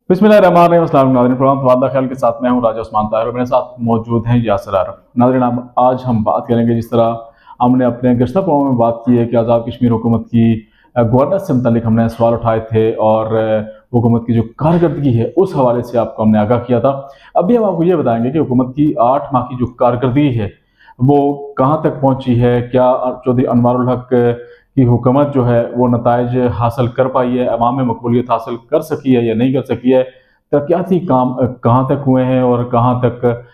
बिस्मिल्लाहिर्रहमानिर्रहीम। अस्सलाम वालेकुम नाज़रीन, तबादला ख्याल के साथ मैं हूं राजा उस्मान ताहिर और मेरे साथ मौजूद हैं यासर आरफ। नाज़रीन, आज हम बात करेंगे, जिस तरह हमने अपने गुज़श्ता प्रोग्राम में बात की है कि आज़ाद कश्मीर हुकूमत की गवर्नेंस से मुतालिक हमने सवाल उठाए थे और हुकूमत की जो कारकर्दगी है उस हवाले से आपको हमने आगाह किया था। अभी हम आपको ये बताएंगे कि हुकूमत की 8 माह की जो कारकर्दगी है वो कहाँ तक पहुँची है, क्या चौधरी अनवारुल हक की हुकूमत जो है वो नताइज हासिल कर पाई है, अवाम में मकबूलियत हासिल कर सकी है या नहीं कर सकी है, तरक्याती काम कहाँ तक हुए हैं और कहाँ तक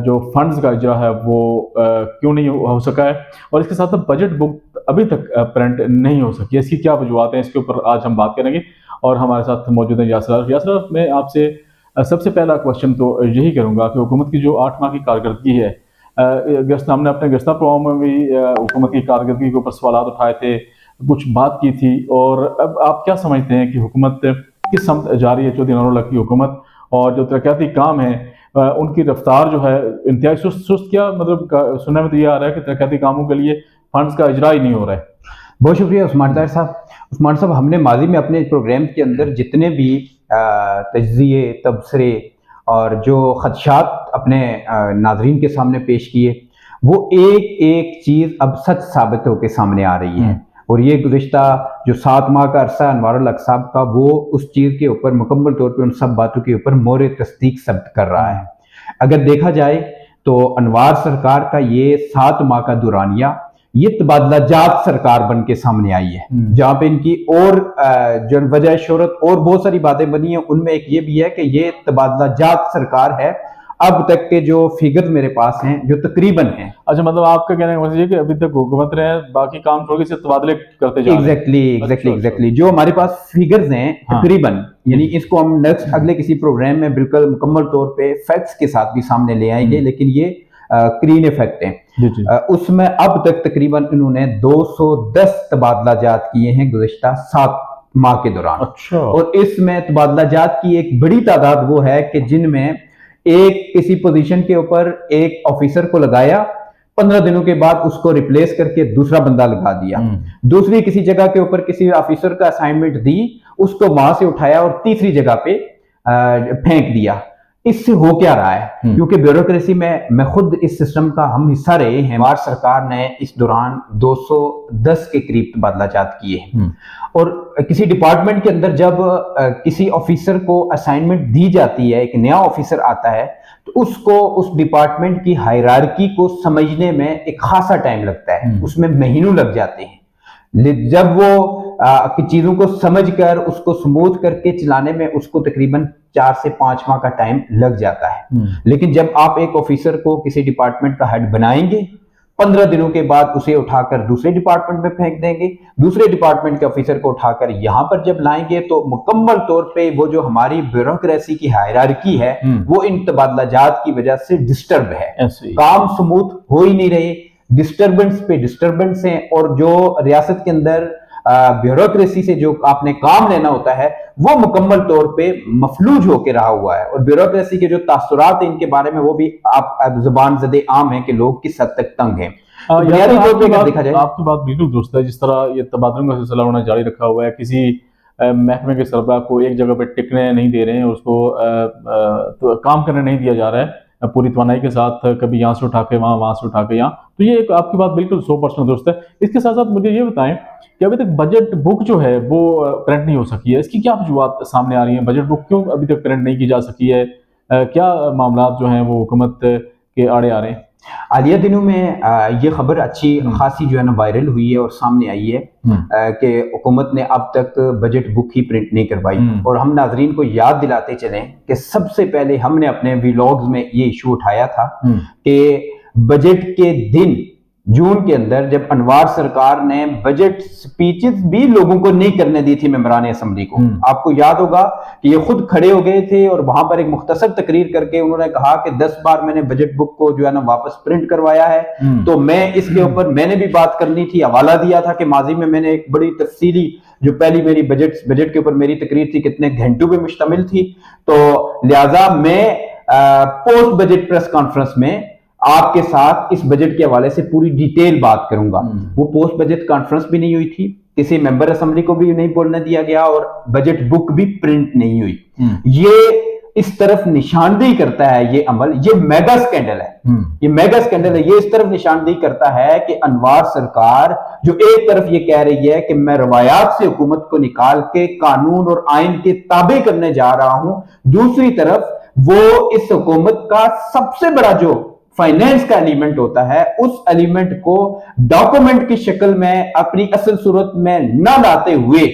जो फंड्स का इजरा है वो क्यों नहीं हो सका है, और इसके साथ साथ बजट बुक अभी तक प्रिंट नहीं हो सकी है, इसकी क्या वजूहत हैं, इसके ऊपर आज हम बात करेंगे। और हमारे साथ मौजूद है यासर। मैं आपसे सबसे पहला क्वेश्चन तो यही करूँगा कि हुकूमत की जो 8 माह की कारकर्दगी है, हमने अपने गस्ता प्रोग्राम में भी हुकूमत की कारकर्दगी के ऊपर सवाल उठाए थे, कुछ बात की थी। और अब आप क्या समझते हैं कि हुकूमत किस समत जा रही है, चौधरी अनवारुल हक की हुकूमत, और जो तरक्याती काम है उनकी रफ्तार जो है इंतहाई सुस्त क्या, मतलब सुनने में तो ये आ रहा है कि तरक्याती कामों के लिए फंड्स का इजरा ही नहीं हो रहा है। बहुत शुक्रिया उस्मान ताहिर साहब। उस्मान साहब, हमने माजी में अपने प्रोग्राम के अंदर जितने भी तज्ज़िये, तबसरे और जो खदशात अपने नाजरीन के सामने पेश किए, वो एक एक चीज़ अब सच साबित होकर सामने आ रही है। और ये गुज़िश्ता जो 7 माह का अरसा अनवारुल हक साहब का, वो उस चीज़ के ऊपर मुकम्मल तौर पर उन सब बातों के ऊपर मोहर तस्दीक सब्त कर रहा है। अगर देखा जाए तो अनवार सरकार का ये 7 माह का दुरानिया ये तबादला जात सरकार बन के सामने आई है, जहां पे इनकी और जो वजह शोहरत और बहुत सारी बातें बनी है। उनमें एक ये भी है कि ये तबादला जात सरकार है। अब तक के जो फिगर्स मेरे पास हैं जो तकरीबन हैं, अच्छा, मतलब आपका कहने का मतलब ये कि अभी तक हुकूमत रहे, बाकी काम छोड़ के सिर्फ तबादले करते जा रहे हैं। एग्जैक्टली जो हमारे पास फिगर्स हैं तकरीबन, यानी इसको हम नेक्स्ट अगले किसी प्रोग्राम में बिल्कुल मुकम्मल तौर पे फैक्ट्स के साथ भी सामने ले आएंगे, लेकिन ये क्लीन इफेक्ट हैं। उसमें अब तक तकरीबन इन्होंने 210 तबादला जात किए हैं गुज़िश्ता 7 माह के दौरान। अच्छा। और इसमें तबादला जात की एक बड़ी तादाद वो है कि जिनमें एक किसी पोजीशन के ऊपर एक ऑफिसर को लगाया, 15 दिनों के बाद उसको रिप्लेस करके दूसरा बंदा लगा दिया, दूसरी किसी जगह के ऊपर किसी ऑफिसर का असाइनमेंट दी, उसको वहां से उठाया और तीसरी जगह पे फेंक दिया। इससे हो क्या रहा है? क्योंकि ब्यूरोक्रेसी में मैं खुद इस सिस्टम का हम हिस्सा रहे हैं। हमारी सरकार ने इस दौरान 210 के करीब तबादला जात किए हैं। और किसी डिपार्टमेंट के अंदर जब किसी ऑफिसर को असाइनमेंट दी जाती है, एक नया ऑफिसर आता है, तो उसको उस डिपार्टमेंट की हायरार्की को समझने में एक खासा टाइम लगता है, उसमें महीनों लग जाते हैं। जब वो चीजों को समझकर उसको स्मूथ करके चलाने में उसको तकरीबन 4 से 5 माह का टाइम लग जाता है। लेकिन जब आप एक ऑफिसर को किसी डिपार्टमेंट का हेड बनाएंगे, 15 दिनों के बाद उसे उठाकर दूसरे डिपार्टमेंट में फेंक देंगे, दूसरे डिपार्टमेंट के ऑफिसर को उठाकर यहां पर जब लाएंगे, तो मुकम्मल तौर पे वो जो हमारी ब्यूरोक्रेसी की हायरार्की है वो इन तबादला जात की वजह से डिस्टर्ब है। काम स्मूथ हो ही नहीं रहे, डिस्टर्बेंस पे डिस्टर्बेंस है। और जो रियासत के अंदर ब्यूरोक्रेसी से जो आपने काम लेना होता है वो मुकम्मल तौर पे मफलूज होकर रहा हुआ है। और ब्यूरोक्रेसी के जो तासुरात है इनके बारे में वो भी आप जुबान ज़दे आम है कि लोग किस हद तक तंग हैं। बुनियादी तौर पे देखा जाए, आपकी बात बिल्कुल दुरुस्त है। जिस तरह ये तबादलों का सिलसिला उन्होंने जारी रखा हुआ है, किसी महकमे के सरबराह को एक जगह पर टिकने नहीं दे रहे हैं, उसको तो काम करने नहीं दिया जा रहा है पूरी तवानाई के साथ, कभी यहाँ से उठा के वहाँ, वहाँ से उठा के यहाँ। तो ये आपकी बात बिल्कुल 100% दुरुस्त है। इसके साथ साथ मुझे ये बताएं कि अभी तक बजट बुक जो है वो प्रिंट नहीं हो सकी है, इसकी क्या वजूहत सामने आ रही है? बजट बुक क्यों अभी तक प्रिंट नहीं की जा सकी है? क्या मामला जो हैं वो हुकूमत के आड़े आ रहे हैं? हालिया दिनों में ये खबर अच्छी खासी जो है ना वायरल हुई है और सामने आई है कि हुकूमत ने अब तक बजट बुक ही प्रिंट नहीं करवाई। और हम नाजरीन को याद दिलाते चलें कि सबसे पहले हमने अपने व्लॉग्स में ये इशू उठाया था कि बजट के दिन जून के अंदर जब अनवार सरकार ने बजट स्पीचेस भी लोगों को नहीं करने दी थी मेंबरान असेंबली को, आपको याद होगा कि ये खुद खड़े हो गए थे और वहां पर एक मुख्तसर तकरीर करके उन्होंने कहा कि 10 बार मैंने बजट बुक को जो है ना वापस प्रिंट करवाया है। तो मैं इसके ऊपर मैंने भी बात करनी थी, हवाला दिया था कि माजी में मैंने एक बड़ी तफसीली जो पहली मेरी बजट के ऊपर मेरी तकरीर थी कितने घंटों पे मुश्तमिल थी। तो लिहाजा मैं पोस्ट बजट प्रेस कॉन्फ्रेंस में आपके साथ इस बजट के हवाले से पूरी डिटेल बात करूंगा। वो पोस्ट बजट कॉन्फ्रेंस भी नहीं हुई थी, किसी मेंबर असेंबली को भी नहीं बोलने दिया गया और बजट बुक भी प्रिंट नहीं हुई। ये इस तरफ निशानदेही करता है, ये अमल, ये मेगा स्कैंडल है, ये मेगा स्कैंडल है। ये इस तरफ निशानदेही करता है कि अनवर सरकार जो एक तरफ ये कह रही है कि मैं रवायात से हुकूमत को निकाल के कानून और आइन के ताबे करने जा रहा हूं, दूसरी तरफ वो इस हुकूमत का सबसे बड़ा जो फाइनेंस का एलिमेंट होता है उस एलिमेंट को डॉक्यूमेंट की शक्ल में अपनी असल सूरत में न लाते हुए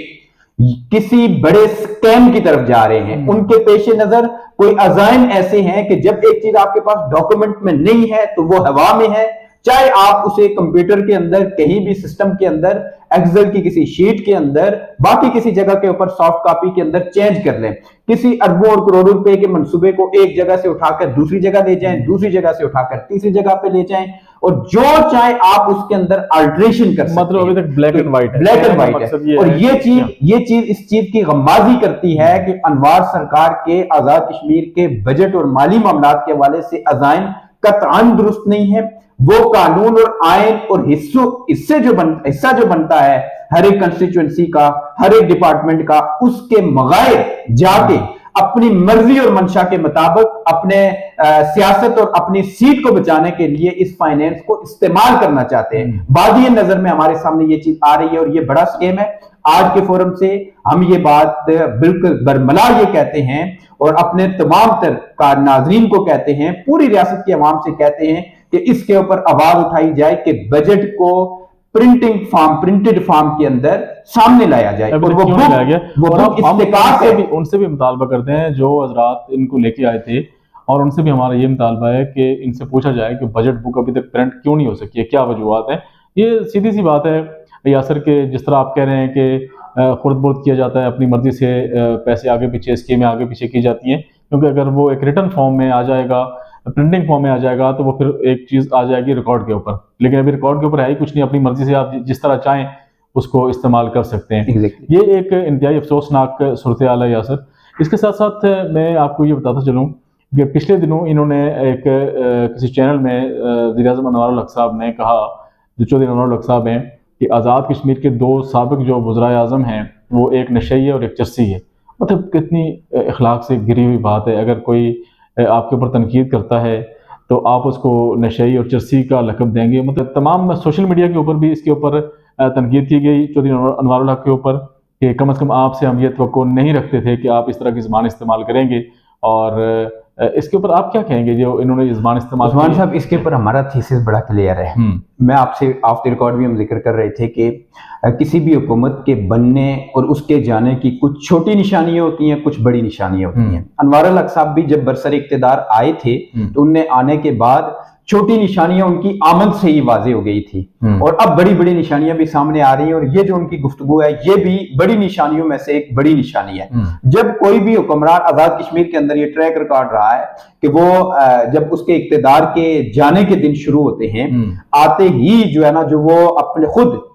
किसी बड़े स्कैम की तरफ जा रहे हैं। उनके पेशे नजर कोई अजाइम ऐसे हैं कि जब एक चीज आपके पास डॉक्यूमेंट में नहीं है तो वो हवा में है, चाहे आप उसे कंप्यूटर के अंदर कहीं भी सिस्टम के अंदर एक्सेल की किसी शीट के अंदर बाकी किसी जगह के ऊपर सॉफ्ट कॉपी के अंदर चेंज कर लें, किसी अरबों और करोड़ों रुपए के मंसूबे को एक जगह से उठाकर दूसरी जगह ले जाएं, दूसरी जगह से उठाकर तीसरी जगह पे ले जाएं और जो चाहे आप उसके अंदर अल्टरेशन कर सकते हैं। मतलब अभी तक ब्लैक एंड व्हाइट है, ब्लैक एंड व्हाइट है। और ये चीज इस चीज की गम्माजी करती है कि अनवर सरकार के आजाद कश्मीर के बजट और माली मामलात के हवाले से अजाइम कतआन दुरुस्त नहीं है। वो कानून और आइन और हिस्सा जो बनता है हर एक कंस्टिट्यूएंसी का, हर एक डिपार्टमेंट का, उसके मगाए जाके अपनी मर्जी और मंशा के मुताबिक अपने सियासत और अपनी सीट को बचाने के लिए इस फाइनेंस को इस्तेमाल करना चाहते हैं। बादी नजर में हमारे सामने ये चीज आ रही है और ये बड़ा स्कीम है। आज के फोरम से हम ये बात बिल्कुल बरमला ये कहते हैं और अपने तमाम तर नाजरीन को कहते हैं, पूरी रियासत की आवाम से कहते हैं कि इसके ऊपर आवाज उठाई जाए कि बजट को प्रिंटेड फॉर्म के अंदर सामने लाया जाए। और वो बुक इस्तेकाल से भी उनसे भी मुतालबा करते हैं जो हजरात इनको लेके आए थे, और उनसे भी हमारा ये मुतालबा है कि इनसे पूछा जाए कि बजट बुक अभी तक प्रिंट क्यों नहीं हो सकी है, क्या वजूहत है। ये सीधी सी बात है यासर के, जिस तरह आप कह रहे हैं कि खुर्द बुर्द किया जाता है, अपनी मर्जी से पैसे आगे पीछे स्कीमें आगे पीछे की जाती हैं, क्योंकि अगर वो एक रिटर्न फॉर्म में आ जाएगा, प्रिंटिंग फॉर्म में आ जाएगा तो वो फिर एक चीज़ आ जाएगी रिकॉर्ड के ऊपर। लेकिन अभी रिकॉर्ड के ऊपर है ही कुछ नहीं, अपनी मर्जी से आप जिस तरह चाहें उसको इस्तेमाल कर सकते हैं। ये एक इंतहाई अफसोसनाक सूरत हाल है यासर। इसके साथ साथ मैं आपको ये बताता चलूँ कि पिछले दिनों इन्होंने एक किसी चैनल में वज़ीर-ए-आज़म अनवर अल हक साहब ने कहा, जो चौधरी अनवर अल हक साहब हैं, कि आज़ाद कश्मीर के दो साबिक जो वज़राए आज़म हैं वो एक नशई है और एक चस्सी है। मतलब कितनी अखलाक से गिरी हुई बात है। अगर कोई आपके ऊपर तनकीद करता है तो आप उसको नशई और चर्सी का लक़ब देंगे। मतलब तमाम सोशल मीडिया के ऊपर भी इसके ऊपर तनकीद की गई चौधरी अनवर अल हक के ऊपर कि कम से कम आपसे हम ये तवक्को नहीं रखते थे कि आप इस तरह की ज़बान इस्तेमाल करेंगे। और इसके ऊपर आप क्या कहेंगे जो इन्होंने ये ज़बान इस्तेमाल की? उस्मान साहब, इसके ऊपर हमारा थीसिस बड़ा क्लियर है। मैं आपसे ऑफ द रिकॉर्ड भी हम जिक्र कर रहे थे कि किसी भी हुकूमत के बनने और उसके जाने की कुछ छोटी निशानियां होती हैं, कुछ बड़ी निशानियां होती हैं। अनवर अल हक साहब भी जब बरसर इक़्तिदार आए थे तो उनने आने के बाद छोटी निशानियां उनकी आमद से ही वाज़ेह हो गई थी और अब बड़ी बड़ी निशानियां भी सामने आ रही हैं। और ये जो उनकी गुफ्तगू है ये भी बड़ी निशानियों में से एक बड़ी निशानी है। जब कोई भी हुक्मरान आजाद कश्मीर के अंदर ये ट्रैक रिकॉर्ड रहा है कि वो जब उसके इक़्तिदार के जाने के दिन शुरू होते हैं, आते ही जो है ना, जो वो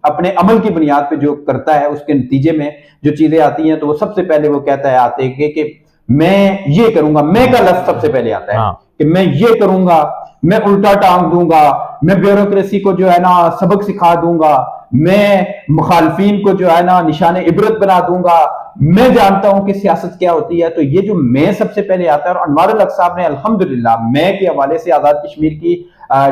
अपने अमल की बुनियाद पे जो करता है उसके नतीजे में जो चीजें आती हैं, तो वो सबसे पहले वो कहता है आते कि मैं ये करूंगा। मैं का लफ्ज सबसे पहले आता है कि मैं ये करूंगा, मैं उल्टा टांग दूंगा, मैं ब्यूरोक्रेसी को जो है ना सबक सिखा दूंगा, मैं मुखालफीन को जो है ना निशाने इबरत बना दूंगा, मैं जानता हूं कि सियासत क्या होती है। तो ये जो मैं सबसे पहले आता है, और अनवर अल हक साहब ने अल्हम्दुलिल्लाह मैं के हवाले से आजाद कश्मीर की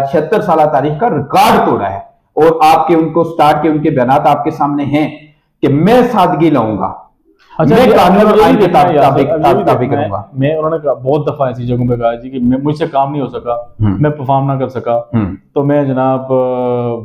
76 साल तारीख का रिकॉर्ड तोड़ा है। और आपके उनको स्टार्ट के उनके बयानात आपके सामने हैं कि मैं सादगी लाऊंगा, अच्छा, मैं कानून और आइन के ताबे करूंगा। मैं उन्होंने बहुत दफा ऐसी जगहों पे कहा जी कि मुझसे काम नहीं हो सका, मैं परफॉर्म ना कर सका तो मैं जनाब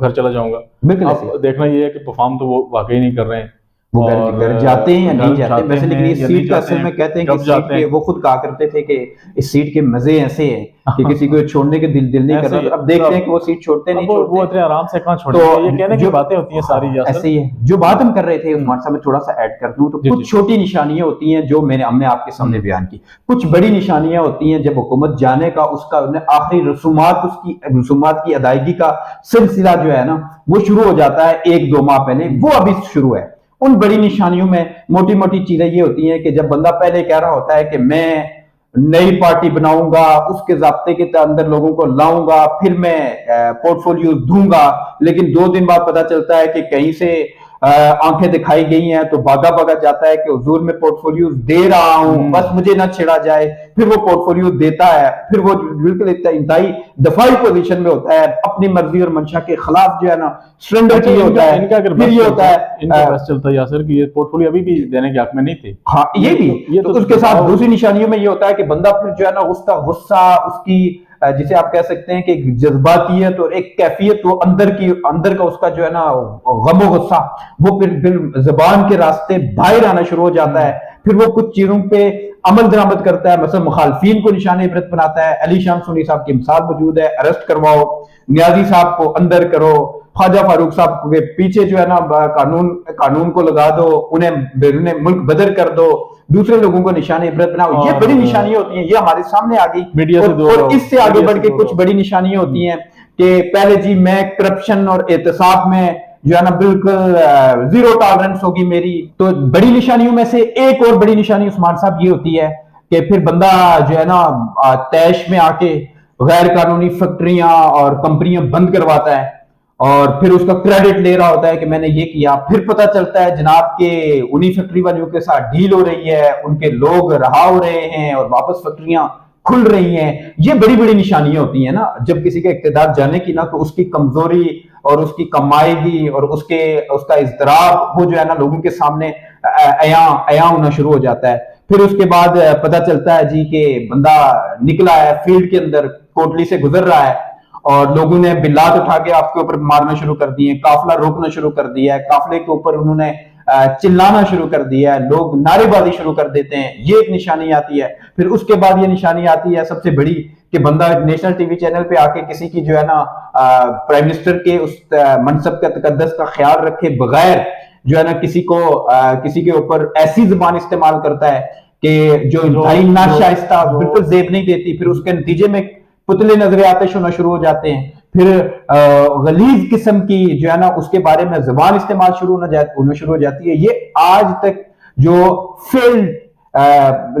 घर चला जाऊंगा। अब देखना ये है कि परफॉर्म तो वो वाकई नहीं कर रहे हैं, वो घर जाते हैं या नहीं जाते वैसे। लेकिन इस सीट का असल में कहते हैं कि सीट के वो खुद कहा करते थे कि इस सीट के मजे ऐसे हैं कि किसी को छोड़ने के दिल नहीं कर रहा। अब देखते हैं कि वो सीट छोड़ते नहीं छोड़ते, वो इतने आराम से कहां छोड़ते हैं। ये कहने की बातें होती हैं सारी ऐसे ही है। जो बात हम कर रहे थे उस्मान साहब, मैं थोड़ा सा ऐड कर दूं तो कुछ छोटी निशानियां होती हैं जो हमने आपके सामने बयान की, कुछ बड़ी निशानियां होती हैं जब हुकूमत जाने का उसका आखिरी रसूमात की अदायगी का सिलसिला जो है ना वो शुरू हो जाता है 1-2 माह पहले, वो अभी शुरू है। उन बड़ी निशानियों में मोटी मोटी चीजें ये होती हैं कि जब बंदा पहले कह रहा होता है कि मैं नई पार्टी बनाऊंगा, उसके ज़ाब्ते के अंदर लोगों को लाऊंगा, फिर मैं पोर्टफोलियो दूंगा, लेकिन 2 दिन बाद पता चलता है कि कहीं से आंखें दिखाई गई हैं तो भागा भागा जाता है कि हुजूर मैं पोर्टफोलियो दे रहा हूं, बस मुझे ना छेड़ा जाए। फिर वो पोर्टफोलियो देता है, फिर वो बिल्कुल इंतहाई दफाई पोजीशन में होता है, अपनी मर्जी और मंशा के खिलाफ जो है ना सरेंडर किया होता है। इनका अगर फिर ये होता है इनका बस चलता है यासर कि ये पोर्टफोलियो अभी भी देने के हक में नहीं थे। हाँ ये भी तो उसके साथ दूसरी निशानियों में ये होता है कि बंदा फिर जो है ना उसका गुस्सा, उसकी जिसे आप कह सकते हैं कि जज्बातियत और एक कैफियत, वो अंदर का उसका जो है ना गम और गुस्सा, वो फिर जबान के रास्ते बाहर आना शुरू हो जाता है। फिर वो कुछ चीजों पे अमल दरामद करता है, मतलब मुखालफीन को निशाने इबरत बनाता है। अली शाम सुन्नी साहब की मिसाल मौजूद है, अरेस्ट करवाओ, न्याजी साहब को अंदर करो, ख्वाजा फारूक साहब के पीछे जो है ना कानून को लगा दो, उन्हें बैरूने मुल्क बदर कर दो, दूसरे लोगों को निशाने इबरत बनाओ। ये बड़ी निशानियां होती हैं, ये हमारे सामने आ गई। मीडिया और इससे आगे बढ़ के कुछ बड़ी निशानियां होती हैं कि पहले जी मैं करप्शन और एहतसाब में जो है ना बिल्कुल जीरो टॉलरेंस होगी मेरी। तो बड़ी निशानियों में से एक और बड़ी निशानी उस्मान साहब ये होती है कि फिर बंदा जो है ना तैश में आके गैर कानूनी फैक्ट्रियां और कंपनियां बंद करवाता है और फिर उसका क्रेडिट ले रहा होता है कि मैंने ये किया। फिर पता चलता है जनाब के उन्हीं फैक्ट्री वालों के साथ डील हो रही है, उनके लोग रहा हो रहे हैं और वापस फैक्ट्रियां खुल रही हैं। ये बड़ी बड़ी निशानियां होती हैं ना जब किसी का इक्तदार जाने की ना, तो उसकी कमजोरी और उसकी कमाईगी और उसका इज़्तिराब वो जो है ना लोगों के सामने अया होना शुरू हो जाता है। फिर उसके बाद पता चलता है जी कि बंदा निकला है फील्ड के अंदर, कोटली से गुजर रहा है और लोगों ने बिल्लात उठा के आपके ऊपर मारना शुरू कर दिए, काफिला रोकना शुरू कर दिया है, काफिले के ऊपर उन्होंने चिल्लाना शुरू कर दिया है, लोग नारेबाजी शुरू कर देते हैं। ये एक निशानी आती है। फिर उसके बाद ये निशानी आती है सबसे बड़ी कि बंदा नेशनल टीवी चैनल पे आके किसी की जो है ना प्राइम मिनिस्टर के उस मनसब का तकद्दस का ख्याल रखे बगैर जो है ना किसी के ऊपर ऐसी जुबान इस्तेमाल करता है कि जो इंतहाई नाशाइस्ता, बिल्कुल जेब नहीं देती। फिर उसके नतीजे में पुतले नजर आतिश होना शुरू हो जाते हैं। फिर गलीज किस्म की जो है ना उसके बारे में जुबान इस्तेमाल होना शुरू हो जाती है। ये आज तक जो फेल्ड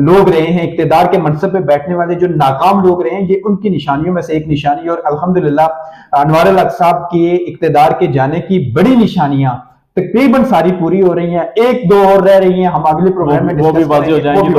लोग रहे हैं, इक्तदार के मनसब पे बैठने वाले जो नाकाम लोग रहे हैं, ये उनकी निशानियों में से एक निशानी है। और अल्हम्दुलिल्लाह अनवार अल हक साहब के इक्तदार के जाने की बड़ी निशानियां तकरीबन सारी पूरी हो रही हैं। एक दो और रह रही हैं, हम अगले प्रोग्राम में वो भी वाज़ेह हो जाएंगी।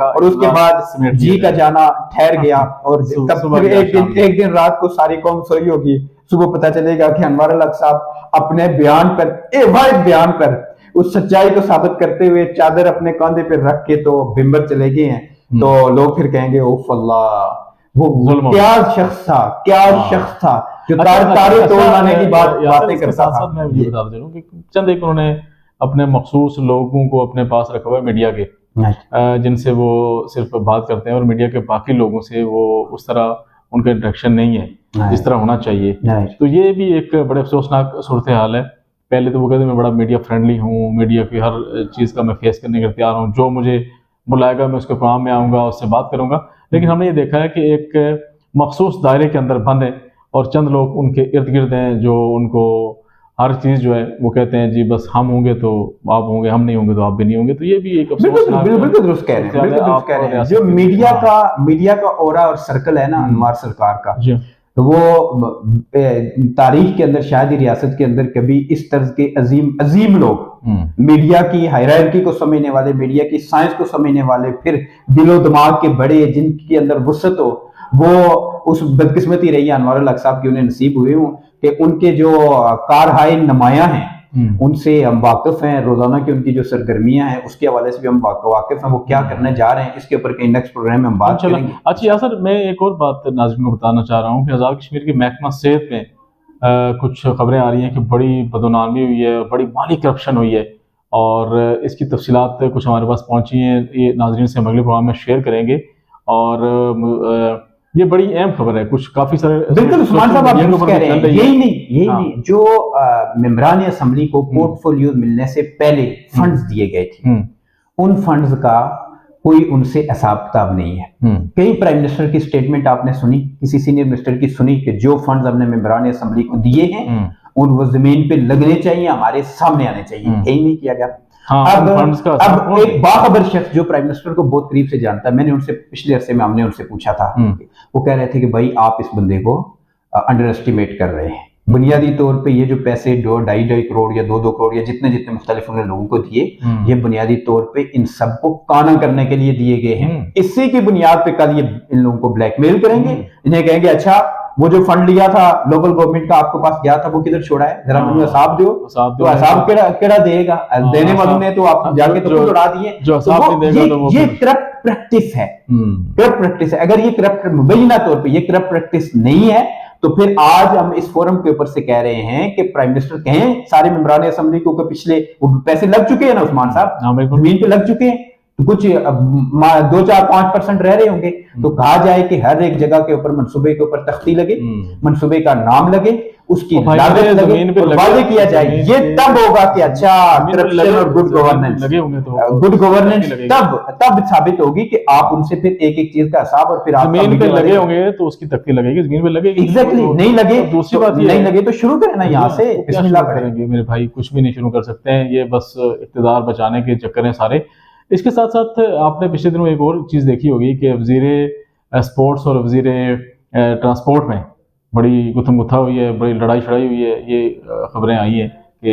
और उसके बाद जी का जाना ठहर गया और एक दिन रात को सारी कौम सोई होगी, सुबह पता चलेगा कि अनवार अल हक साहब अपने बयान पर उस सच्चाई को साबित करते हुए चादर अपने कंधे पे रख के तो बिंबर चले गए हैं। तो लोग फिर कहेंगे उफ अल्लाह, वो क्या शख्स था जो तारे तोड़ लाने की बातें करता था। मैं ये बता दूं कि चंद एक उन्होंने अपने मखसूस लोगों को अपने पास रखा हुआ है मीडिया के, जिनसे वो सिर्फ बात करते हैं और मीडिया के बाकी लोगों से वो उस तरह उनका इंटरेक्शन नहीं है जिस तरह होना चाहिए। तो ये भी एक बड़े अफसोसनाक सूरत हाल है। पहले तो वो कहते मैं बड़ा मीडिया फ्रेंडली हूँ, मीडिया की हर चीज़ का मैं फेस करने के तैयार हूँ, जो मुझे बुलाएगा मैं उसके प्रोग्राम में आऊँगा, उससे बात करूँगा। लेकिन हमने ये देखा है कि एक मखसूस दायरे के अंदर बंद है और चंद लोग उनके इर्द गिर्द हैं जो उनको हर चीज़ जो है वो कहते हैं जी बस हम होंगे तो आप होंगे, हम नहीं होंगे तो आप भी नहीं होंगे। तो ये भी एक बिल्कुल दुरुस्त कह रहे हैं। जो मीडिया का ओरा और सर्कल है ना अनवार सरकार का, तो वो तारीख के अंदर शायद ही रियासत के अंदर कभी इस तरह के अजीम लोग, मीडिया की हायरार्की को समझने वाले, मीडिया की साइंस को समझने वाले, फिर दिलो दिमाग के बड़े जिनके अंदर वुसअत हो, वो उस बदकिस्मती रही है अनवार अल हक साहब की उन्हें नसीब हुए हूँ कि उनके जो कारहाय नुमाया हैं उनसे हम वाकिफ हैं। रोजाना की उनकी जो सरगर्मियां हैं उसके हवाले से भी हम वाकिफ हैं। वो क्या करने जा रहे हैं इसके ऊपर कहीं नेक्स्ट प्रोग्राम में हम बात करेंगे। अच्छा यासर, मैं एक और बात नाज़रीन को बताना चाह रहा हूँ कि आज़ाद कश्मीर के महकमा सेहत में कुछ खबरें आ रही हैं कि बड़ी बदनामी हुई है, बड़ी माली करप्शन हुई है और इसकी तफसीलात कुछ हमारे पास पहुँची हैं। ये नाज़रीन से हम अगले प्रोग्राम में शेयर करेंगे और ये बड़ी अहम खबर है। कुछ काफी सारे बिल्कुल उस्मान साहब आप कह रहे हैं, यही नहीं जो मेंबरान असेंबली को पोर्टफोलियो मिलने से पहले फंड्स दिए गए थे, उन फंड्स का कोई उनसे हिसाब किताब नहीं है। कई प्राइम मिनिस्टर की स्टेटमेंट आपने सुनी, किसी सीनियर मिनिस्टर की सुनी कि जो फंड्स हमने मेंबरान असेंबली को दिए हैं उन वो जमीन पे लगने चाहिए, हमारे सामने आने चाहिए, कहीं नहीं किया गया। अब एक बाखबर शख्स जो प्राइम मिनिस्टर को बहुत करीब से जानता है, मैंने उनसे पिछले अरसे में हमने उनसे पूछा था, वो कह रहे थे कि भाई आप इस बंदे को अंडर एस्टिमेट कर रहे हैं, बुनियादी तौर पे ये जो पैसे 2.5 करोड़ या 2 करोड़ या जितने जितने मुख्तलिफ उन्होंने लोगों को दिए, ये बुनियादी तौर पे इन सबको काना करने के लिए दिए गए हैं। इसी की बुनियाद पे कल ये इन लोगों को ब्लैकमेल करेंगे, इन्हें कहेंगे अच्छा वो जो फंड लिया था लोकल गवर्नमेंट का आपके पास गया था वो किधर छोड़ा है, जरा मुझे हिसाब दो। तो हिसाब केड़ा देगा, देने वालों ने तो आप जाके तो उड़ा दिए। ये करप्ट प्रैक्टिस है, करप्ट प्रैक्टिस है। अगर ये करप्ट मुबैना तौर पे ये करप्ट प्रैक्टिस नहीं है तो फिर आज हम इस फोरम के ऊपर से कह रहे हैं कि प्राइम मिनिस्टर कहें सारे मेंबरान असेंबली को पिछले वो पैसे लग चुके हैं ना उस्मान साहब, जमीन पे लग चुके हैं, तो कुछ 2-4-5% रह रहे होंगे, तो कहा जाए कि हर एक जगह के ऊपर मंसूबे के ऊपर तख्ती लगे, मंसूबे का नाम लगे, उसकी लागत लगे और वादे किया जाए। ये तब होगा कि अच्छा करप्शन और गुड गवर्नेंस, गुड गवर्नेंस तब साबित होगी कि आप उनसे फिर एक एक चीज का हिसाब और फिर आप जमीन पे लगे होंगे तो उसकी तख्ती लगेगी, जमीन पे लगेगी। एग्जैक्टली, नहीं लगे दूसरी बात नहीं लगे तो शुरू करें ना यहाँ से, बिस्मिल्लाह करेंगे मेरे भाई, कुछ भी नहीं शुरू कर सकते हैं, ये बस इक़्तिदार बचाने के चक्कर हैं सारे। इसके साथ साथ आपने पिछले दिनों एक और चीज़ देखी होगी कि वज़ीर स्पोर्ट्स और वज़ीर ट्रांसपोर्ट में बड़ी गुत्थम गुत्था हुई है, बड़ी लड़ाई शड़ाई हुई है। ये खबरें आई हैं कि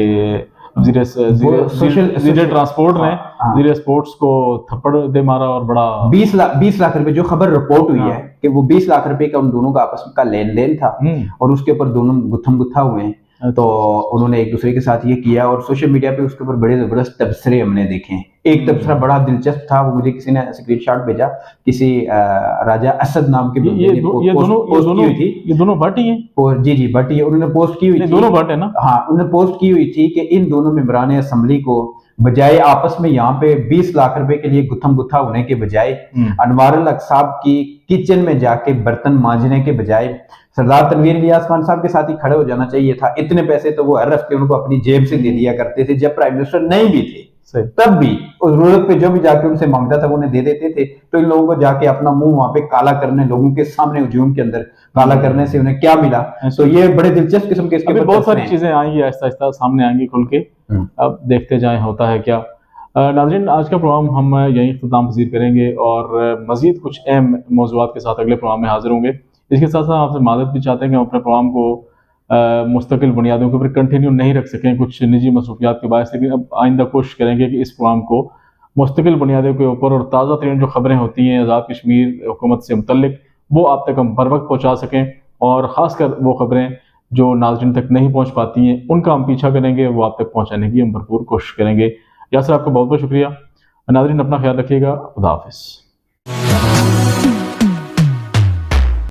वज़ीर ट्रांसपोर्ट ने वज़ीर स्पोर्ट्स को थप्पड़ दे मारा और बड़ा 20 लाख रुपए, जो खबर रिपोर्ट हुई है कि वो 20 लाख रुपए का उन दोनों का आपस में लेन देन था और उसके ऊपर दोनों गुत्थम गुत्था हुए हैं। तो उन्होंने एक दूसरे के साथ ये किया और सोशल मीडिया पे उसके ऊपर बड़े जबरदस्त तबसरे हमने देखे हैं। एक तबसरा बड़ा दिलचस्प था, वो मुझे किसी ने स्क्रीनशॉट भेजा, किसी राजा असद नाम के ये दोनों भट्ट ही हैं, और जी भट्ट ही, उन्होंने पोस्ट की हुई थी, दोनों भट्ट है ना, हाँ उन्होंने पोस्ट की हुई थी कि इन दोनों मेंबरान असेंबली को बजाय आपस में यहाँ पे 20 लाख रुपए के लिए गुत्थम गुत्था होने के बजाय अनवारुल हक साहब की किचन में जाके बर्तन मांजने के बजाय सरदार तनवीर इलियास खान साहब के साथ ही खड़े हो जाना चाहिए था। इतने पैसे तो वो हर हफ्ते उनको अपनी जेब से दे दिया करते थे, जब प्राइम मिनिस्टर नहीं भी थे तब भी उस जरूरत पे जो भी जाके उनसे मांगता था वो उन्हें दे देते थे। तो इन लोगों को जाके अपना मुंह वहां पे काला करने, लोगों के सामने हुजूम के अंदर काला करने से उन्हें क्या मिला, तो ये बड़े दिलचस्प किस्म के इसके बहुत सारी चीजें आएंगी, आहिस्ता आहिस्ता सामने आएंगी खुल के, अब देखते जाए होता है क्या। नाज़रीन, आज का प्रोग्राम हम यहीं इख्तिताम पज़ीर करेंगे और मज़ीद कुछ अहम मौज़ूआत के साथ अगले प्रोग्राम में हाजिर होंगे। इसके साथ साथ आपसे मादत भी चाहते हैं कि हम अपने प्रोग्राम को मुस्तकिल बुनियादों के ऊपर कंटिन्यू नहीं रख सकें कुछ निजी मसरूफियात के बायस, लेकिन अब आइंदा कोशिश करेंगे कि इस प्रोग्राम को मुस्तकिल बुनियादों के ऊपर और ताज़ा तरीन जो खबरें होती हैं आज़ाद कश्मीर हुकूमत से मुतल्लिक, वो आप तक हम बर वक्त पहुँचा सकें, और ख़ासकर वो खबरें जो नाज़रीन तक नहीं पहुँच पाती हैं उनका हम पीछा करेंगे, वो आप तक पहुँचाने की हम भरपूर कोशिश करेंगे। यासर, आपका बहुत बहुत शुक्रिया। नाज़रीन, अपना ख्याल रखिएगा। खुदा हाफ़िज़।